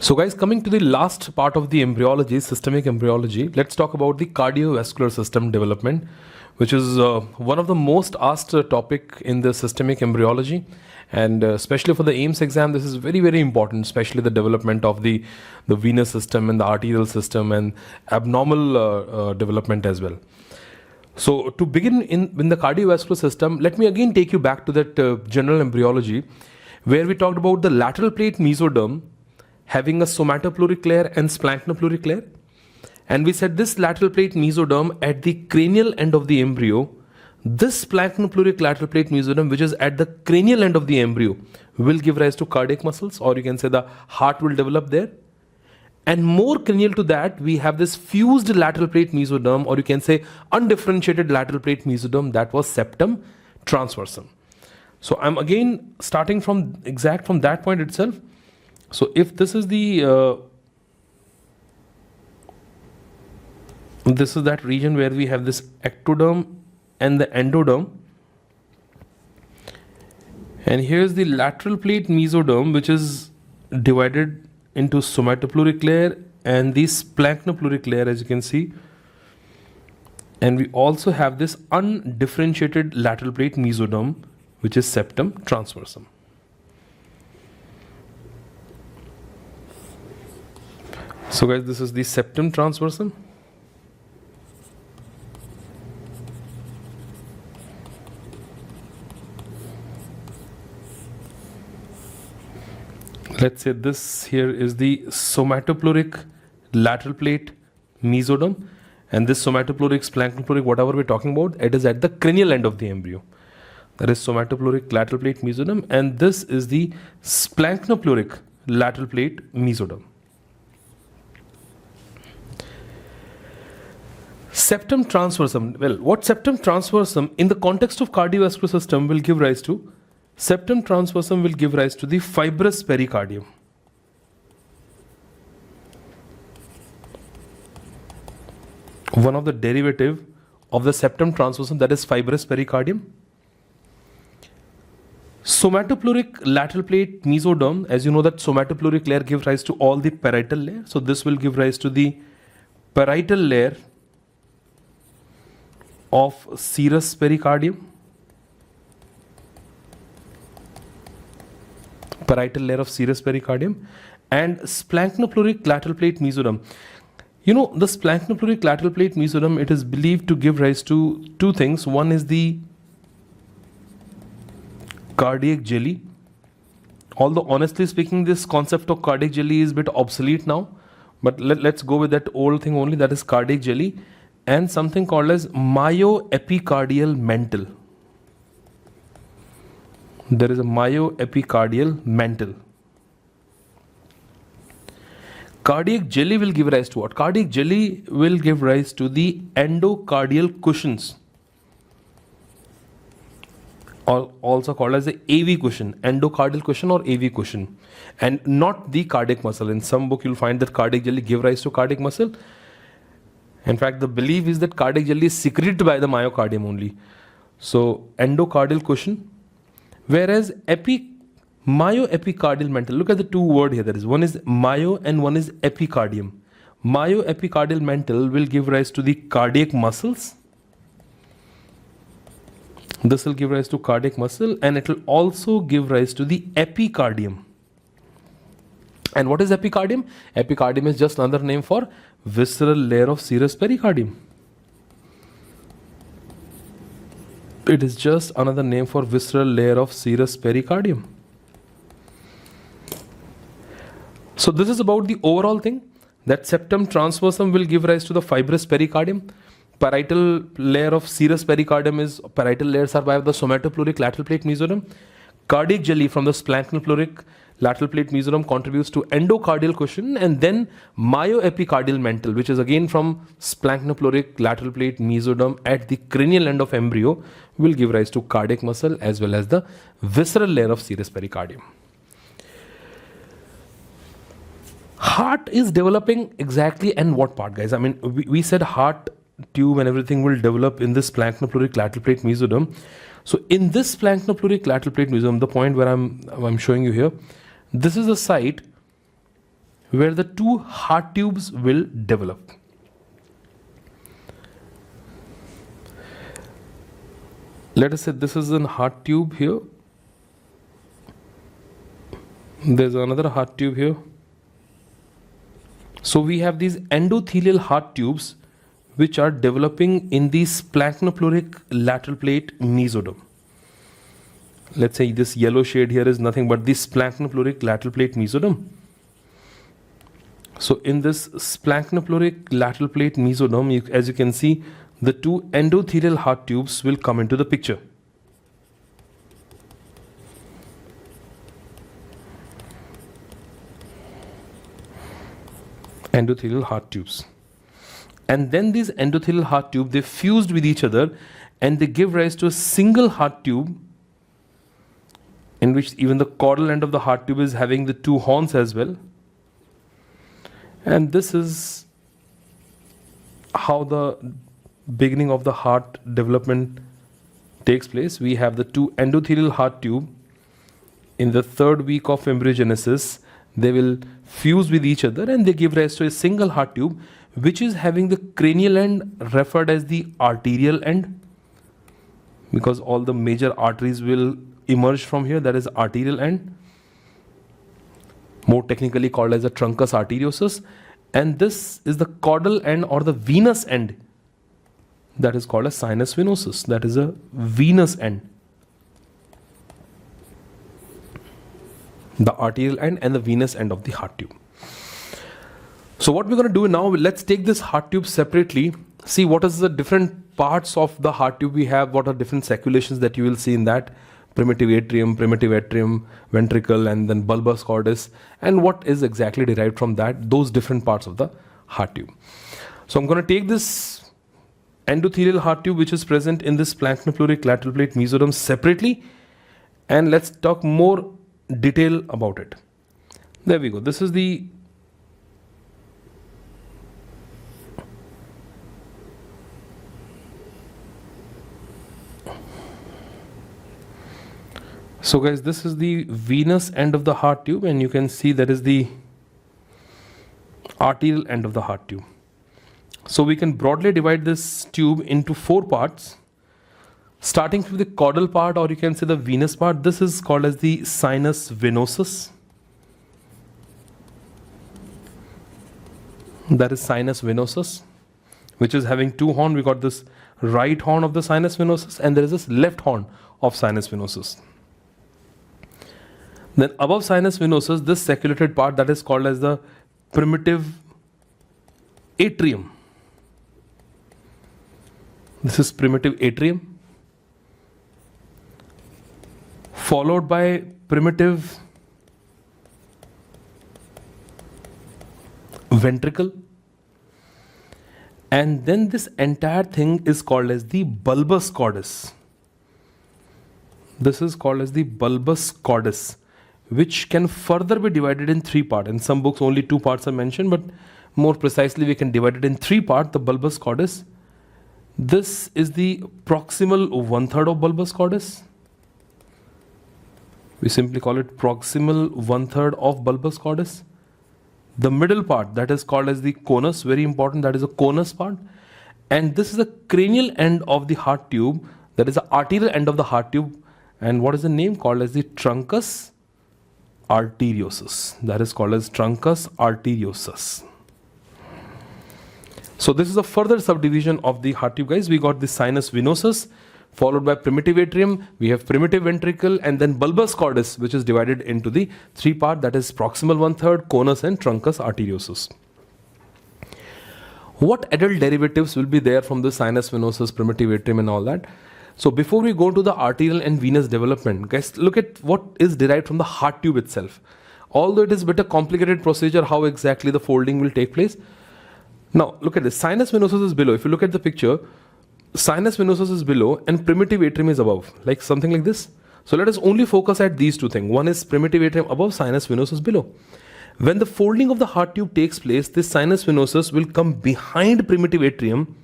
So guys, coming to the last part of the embryology, systemic embryology, let's talk about the cardiovascular system development, which is one of the most asked topic in the systemic embryology. And especially for the AIMS exam, this is very, very important, especially the development of the venous system and the arterial system and abnormal development as well. So to begin in the cardiovascular system, let me again take you back to that general embryology, where we talked about the lateral plate mesoderm having a somatopluric layer and splanchnopluric layer. And we said this lateral plate mesoderm at the cranial end of the embryo, this splanchnopluric lateral plate mesoderm, which is at the cranial end of the embryo, will give rise to cardiac muscles, or you can say the heart will develop there. And more cranial to that, we have this fused lateral plate mesoderm, or you can say undifferentiated lateral plate mesoderm, that was septum transversum. So I'm again starting from that point itself. So if this is this is that region where we have this ectoderm and the endoderm, and here's the lateral plate mesoderm, which is divided into somatopluric layer and the splanchnopluric layer, as you can see, and we also have this undifferentiated lateral plate mesoderm, which is septum transversum. So guys, this is the septum transversum. Let's say this here is the somatopluric lateral plate mesoderm, and this somatopluric, splanchnopluric, whatever we're talking about, it is at the cranial end of the embryo. That is somatopluric lateral plate mesoderm, and this is the splanchnopluric lateral plate mesoderm. Septum transversum. Well, what septum transversum in the context of cardiovascular system will give rise to? Septum transversum will give rise to the fibrous pericardium. One of the derivative of the septum transversum, that is fibrous pericardium. Somatopluric lateral plate mesoderm, as you know that somatopluric layer gives rise to all the parietal layer. So this will give rise to the parietal layer of serous pericardium, parietal layer of serous pericardium, and splanchnopluric lateral plate mesoderm. You know, the splanchnopluric lateral plate mesoderm, it is believed to give rise to two things. One is the cardiac jelly. Although honestly speaking, this concept of cardiac jelly is a bit obsolete now, but let's go with that old thing only, that is cardiac jelly, and something called as myoepicardial mantle. There is a myoepicardial mantle. Cardiac jelly will give rise to what? Cardiac jelly will give rise to the endocardial cushions, also called as the AV cushion, endocardial cushion or AV cushion, and not the cardiac muscle. In some book you'll find that cardiac jelly give rise to cardiac muscle. In fact, the belief is that cardiac jelly is secreted by the myocardium only. So endocardial cushion, whereas myoepicardial mantle, look at the two words here, there is one is myo and one is epicardium. Myoepicardial mantle will give rise to the cardiac muscles. This will give rise to cardiac muscle, and it will also give rise to the epicardium. And what is epicardium? Epicardium is just another name for visceral layer of serous pericardium. It is just another name for visceral layer of serous pericardium. So this is about the overall thing, that septum transversum will give rise to the fibrous pericardium. Parietal layer of serous pericardium is, parietal layers are by the somatopluric lateral plate mesoderm. Cardiac jelly from the splanchnopluric lateral plate mesoderm contributes to endocardial cushion, and then myoepicardial mantle, which is again from splanchnopluric lateral plate mesoderm at the cranial end of embryo, will give rise to cardiac muscle as well as the visceral layer of serous pericardium. Heart is developing exactly in what part, guys? I mean, we said heart tube and everything will develop in this splanchnopluric lateral plate mesoderm. So in this splanchnopluric lateral plate mesoderm, the point where I'm showing you here, this is a site where the two heart tubes will develop. Let us say this is a heart tube here. There's another heart tube here. So we have these endothelial heart tubes which are developing in the splachnopluric lateral plate mesoderm. Let's say this yellow shade here is nothing but the splachnopluric lateral plate mesoderm. So in this splachnopluric lateral plate mesoderm, as you can see, the two endothelial heart tubes will come into the picture. Endothelial heart tubes. And then these endothelial heart tubes, they fused with each other and they give rise to a single heart tube, in which even the caudal end of the heart tube is having the two horns as well. And this is how the beginning of the heart development takes place. We have the two endothelial heart tube. In the 3rd week of embryogenesis, they will fuse with each other and they give rise to a single heart tube, which is having the cranial end referred as the arterial end, because all the major arteries will emerge from here. That is arterial end, more technically called as the truncus arteriosus. And this is the caudal end or the venous end, that is called as sinus venosus. That is a venous end. The arterial end and the venous end of the heart tube. So what we're going to do now, let's take this heart tube separately, see what is the different parts of the heart tube we have, what are different circulations that you will see in that. Primitive atrium, ventricle, and then bulbous cordis, and what is exactly derived from that, those different parts of the heart tube. So I'm going to take this endothelial heart tube which is present in this splachnopluric lateral plate mesoderm separately, and let's talk more detail about it. There we go. This is the So guys, this is the venous end of the heart tube, and you can see that is the arterial end of the heart tube. So we can broadly divide this tube into 4 parts, starting from the caudal part, or you can say the venous part. This is called as the sinus venosus. That is sinus venosus, which is having 2 horns. We got this right horn of the sinus venosus, and there is this left horn of sinus venosus. Then above sinus venosus, this circulated part, that is called as the primitive atrium. This is primitive atrium, followed by primitive ventricle, and then this entire thing is called as the bulbous cordis. This is called as the bulbous cordis, which can further be divided in 3 parts. In some books only 2 parts are mentioned, but more precisely we can divide it in 3 parts, the bulbous cordis. This is the proximal 1/3 of bulbous cordis. We simply call it proximal 1/3 of bulbous cordis. The middle part, that is called as the conus, very important, that is the conus part. And this is the cranial end of the heart tube, that is the arterial end of the heart tube. And what is the name? Called as the truncus arteriosus. That is called as truncus arteriosus. So this is a further subdivision of the heart tube, guys. We got the sinus venosus, followed by primitive atrium, we have primitive ventricle, and then bulbous cordis, which is divided into the 3 parts, that is proximal 1/3, conus, and truncus arteriosus. What adult derivatives will be there from the sinus venosus, primitive atrium, and all that? So before we go to the arterial and venous development, guys, look at what is derived from the heart tube itself. Although it is a bit a complicated procedure, how exactly the folding will take place. Now look at this, sinus venosus is below. If you look at the picture, sinus venosus is below and primitive atrium is above, like something like this. So let us only focus at these 2 things. One is primitive atrium above, sinus venosus below. When the folding of the heart tube takes place, this sinus venosus will come behind primitive atrium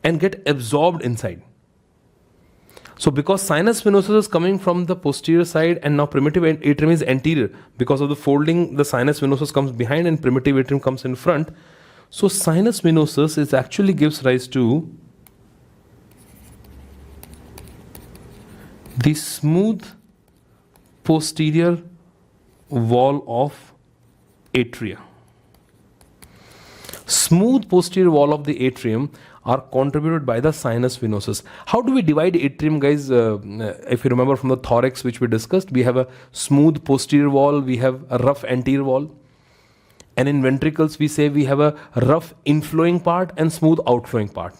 and get absorbed inside. So because sinus venosus is coming from the posterior side and now primitive atrium is anterior, because of the folding, the sinus venosus comes behind and primitive atrium comes in front. So sinus venosus is actually gives rise to the smooth posterior wall of atria. Smooth posterior wall of the atrium are contributed by the sinus venosus. How do we divide atrium, guys? If you remember from the thorax which we discussed, we have a smooth posterior wall, we have a rough anterior wall. And in ventricles, we say we have a rough inflowing part and smooth outflowing part.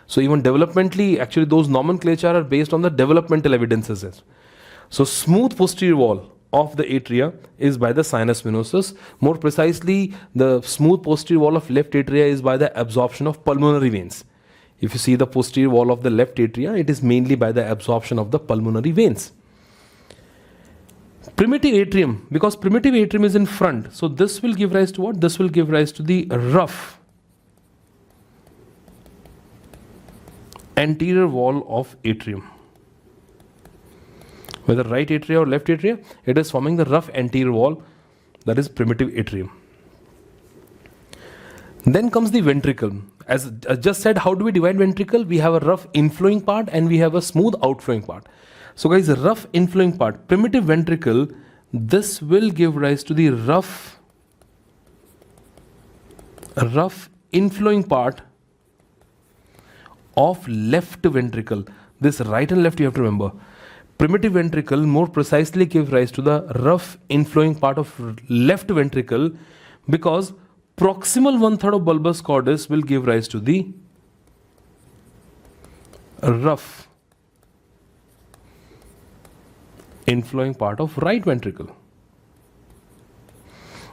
So even developmentally, actually those nomenclature are based on the developmental evidences. So smooth posterior wall of the atria is by the sinus venosus. More precisely, the smooth posterior wall of left atria is by the absorption of pulmonary veins. If you see the posterior wall of the left atria, it is mainly by the absorption of the pulmonary veins. Primitive atrium, because primitive atrium is in front, so this will give rise to what? This will give rise to the rough anterior wall of atrium. Whether right atria or left atria, it is forming the rough anterior wall, that is primitive atrium. Then comes the ventricle. As I just said, how do we divide ventricle? We have a rough inflowing part and we have a smooth outflowing part. So guys, the rough inflowing part, primitive ventricle, this will give rise to the rough inflowing part of left ventricle. This right and left you have to remember. Primitive ventricle more precisely gives rise to the rough inflowing part of left ventricle, because proximal 1/3 of bulbous cordis will give rise to the rough inflowing part of right ventricle.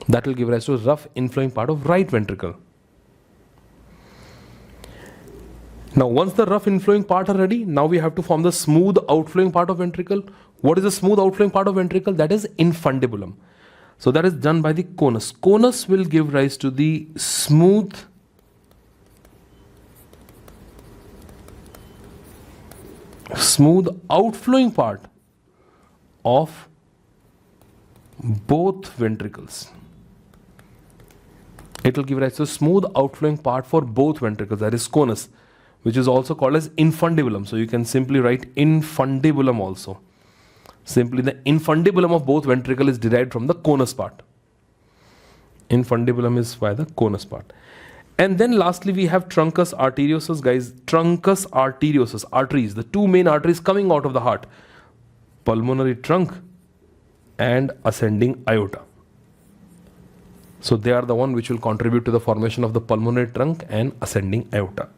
That will give rise to rough inflowing part of right ventricle. Now once the rough inflowing part are ready, now we have to form the smooth outflowing part of ventricle. What is the smooth outflowing part of ventricle? That is infundibulum. So that is done by the conus. Conus will give rise to the smooth outflowing part of both ventricles. It will give rise to a smooth outflowing part for both ventricles, that is conus, which is also called as infundibulum. So you can simply write infundibulum also. Simply the infundibulum of both ventricle is derived from the conus part. Infundibulum is by the conus part. And then lastly we have truncus arteriosus, guys. Truncus arteriosus, arteries, the two main arteries coming out of the heart. Pulmonary trunk and ascending aorta. So they are the one which will contribute to the formation of the pulmonary trunk and ascending aorta.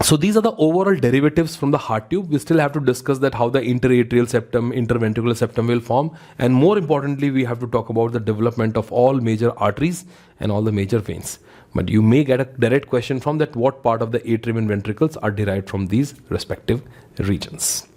So these are the overall derivatives from the heart tube. We still have to discuss that how the interatrial septum, interventricular septum will form, and more importantly we have to talk about the development of all major arteries and all the major veins. But you may get a direct question from that, what part of the atrium and ventricles are derived from these respective regions.